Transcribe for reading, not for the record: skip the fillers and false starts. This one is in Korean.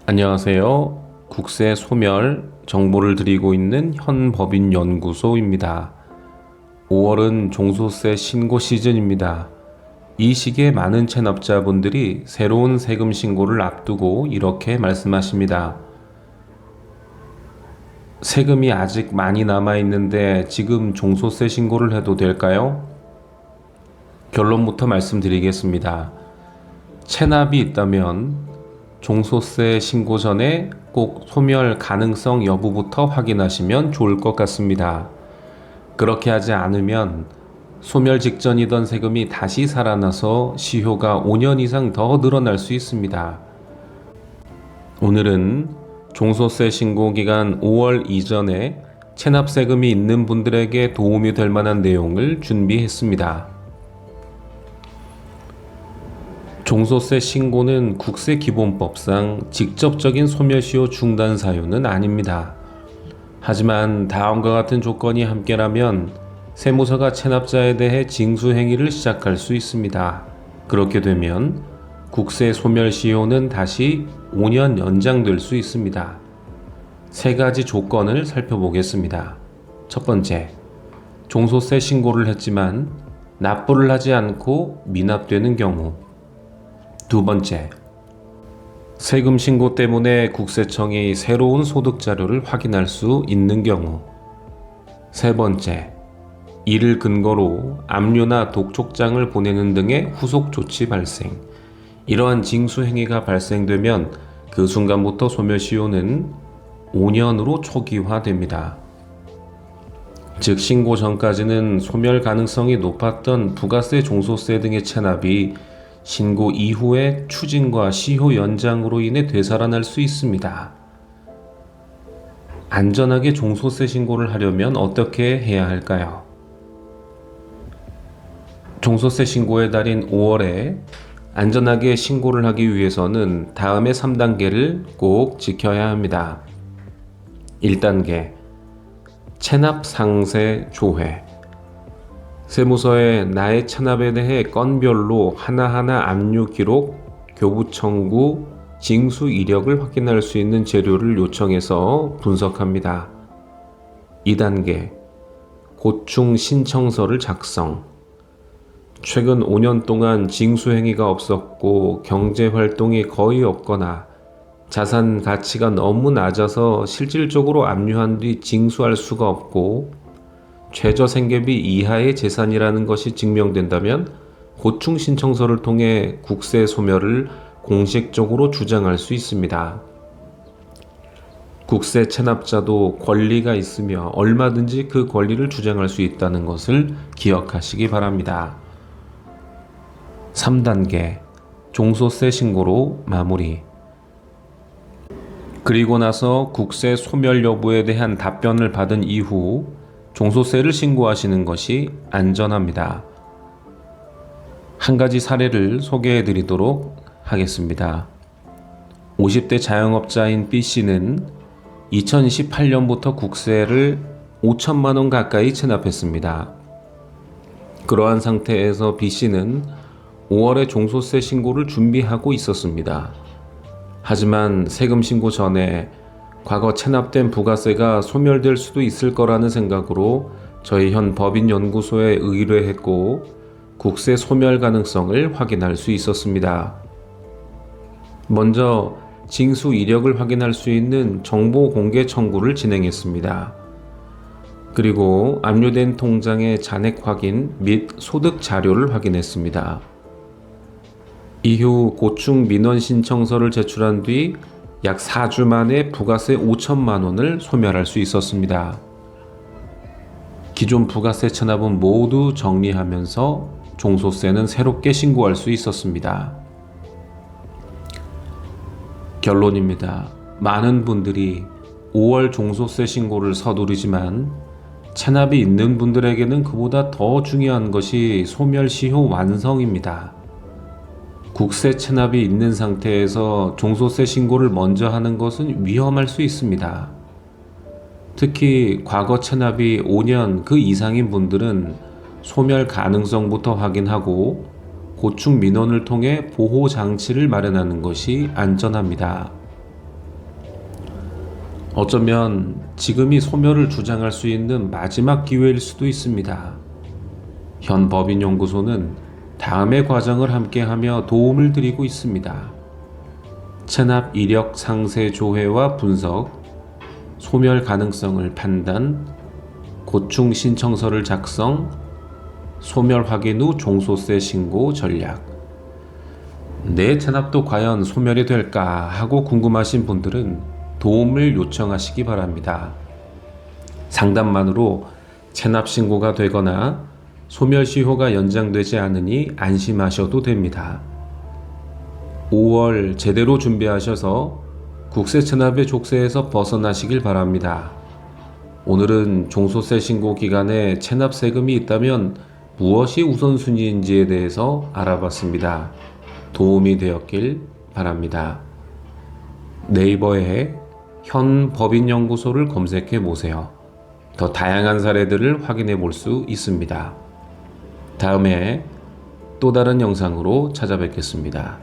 안녕하세요. 국세 소멸 정보를 드리고 있는 현법인연구소입니다. 5월은 종소세 신고 시즌입니다. 이 시기에 많은 체납자분들이 새로운 세금 신고를 앞두고 이렇게 말씀하십니다. 세금이 아직 많이 남아있는데 지금 종소세 신고를 해도 될까요? 결론부터 말씀드리겠습니다. 체납이 있다면 종소세 신고 전에 꼭 소멸 가능성 여부부터 확인하시면 좋을 것 같습니다. 그렇게 하지 않으면 소멸 직전이던 세금이 다시 살아나서 시효가 5년 이상 더 늘어날 수 있습니다. 오늘은 종소세 신고 기간 5월 이전에 체납세금이 있는 분들에게 도움이 될 만한 내용을 준비했습니다. 종소세 신고는 국세기본법상 직접적인 소멸시효 중단 사유는 아닙니다. 하지만 다음과 같은 조건이 함께라면 세무서가 체납자에 대해 징수행위를 시작할 수 있습니다. 그렇게 되면 국세 소멸시효는 다시 5년 연장될 수 있습니다. 세 가지 조건을 살펴보겠습니다. 첫 번째, 종소세 신고를 했지만 납부를 하지 않고 미납되는 경우. 두 번째, 세금 신고 때문에 국세청이 새로운 소득 자료를 확인할 수 있는 경우. 세 번째, 이를 근거로 압류나 독촉장을 보내는 등의 후속 조치 발생. 이러한 징수 행위가 발생되면 그 순간부터 소멸시효는 5년으로 초기화됩니다. 즉 신고 전까지는 소멸 가능성이 높았던 부가세, 종소세 등의 체납이 신고 이후에 추징과 시효 연장으로 인해 되살아날 수 있습니다. 안전하게 종소세 신고를 하려면 어떻게 해야 할까요? 종소세 신고의 달인 5월에 안전하게 신고를 하기 위해서는 다음의 3단계를 꼭 지켜야 합니다. 1단계, 체납 상세 조회. 세무서에 나의 체납에 대해 건별로 하나하나 압류 기록, 교부 청구, 징수 이력을 확인할 수 있는 재료를 요청해서 분석합니다. 2단계, 고충 신청서를 작성. 최근 5년 동안 징수 행위가 없었고 경제 활동이 거의 없거나 자산 가치가 너무 낮아서 실질적으로 압류한 뒤 징수할 수가 없고 최저 생계비 이하의 재산이라는 것이 증명된다면 고충 신청서를 통해 국세 소멸을 공식적으로 주장할 수 있습니다. 국세 체납자도 권리가 있으며 얼마든지 그 권리를 주장할 수 있다는 것을 기억하시기 바랍니다. 3단계, 종소세 신고로 마무리. 그리고 나서 국세 소멸 여부에 대한 답변을 받은 이후 종소세를 신고하시는 것이 안전합니다. 한 가지 사례를 소개해 드리도록 하겠습니다. 50대 자영업자인 B씨는 2018년부터 국세를 5천만 원 가까이 체납했습니다. 그러한 상태에서 B씨는 5월에 종소세 신고를 준비하고 있었습니다. 하지만 세금 신고 전에 과거 체납된 부가세가 소멸될 수도 있을 거라는 생각으로 저희 현 법인연구소에 의뢰했고 국세 소멸 가능성을 확인할 수 있었습니다. 먼저 징수 이력을 확인할 수 있는 정보 공개 청구를 진행했습니다. 그리고 압류된 통장의 잔액 확인 및 소득 자료를 확인했습니다. 이후 고충 민원 신청서를 제출한 뒤 약 4주 만에 부가세 5천만 원을 소멸할 수 있었습니다. 기존 부가세 체납은 모두 정리하면서 종소세는 새롭게 신고할 수 있었습니다. 결론입니다. 많은 분들이 5월 종소세 신고를 서두르지만 체납이 있는 분들에게는 그보다 더 중요한 것이 소멸시효 완성입니다. 국세 체납이 있는 상태에서 종소세 신고를 먼저 하는 것은 위험할 수 있습니다. 특히 과거 체납이 5년 그 이상인 분들은 소멸 가능성부터 확인하고 고충 민원을 통해 보호 장치를 마련하는 것이 안전합니다. 어쩌면 지금이 소멸을 주장할 수 있는 마지막 기회일 수도 있습니다. 현 법인연구소는 다음의 과정을 함께하며 도움을 드리고 있습니다. 체납 이력 상세 조회와 분석, 소멸 가능성을 판단, 고충 신청서를 작성, 소멸 확인 후 종소세 신고 전략. 내 체납도 과연 소멸이 될까 하고 궁금하신 분들은 도움을 요청하시기 바랍니다. 상담만으로 체납 신고가 되거나 소멸시효가 연장되지 않으니 안심하셔도 됩니다. 5월 제대로 준비하셔서 국세 체납의 족쇄에서 벗어나시길 바랍니다. 오늘은 종소세 신고 기간에 체납 세금이 있다면 무엇이 우선순위인지에 대해서 알아봤습니다. 도움이 되었길 바랍니다. 네이버에 현 법인연구소를 검색해 보세요. 더 다양한 사례들을 확인해 볼 수 있습니다. 다음에 또 다른 영상으로 찾아뵙겠습니다.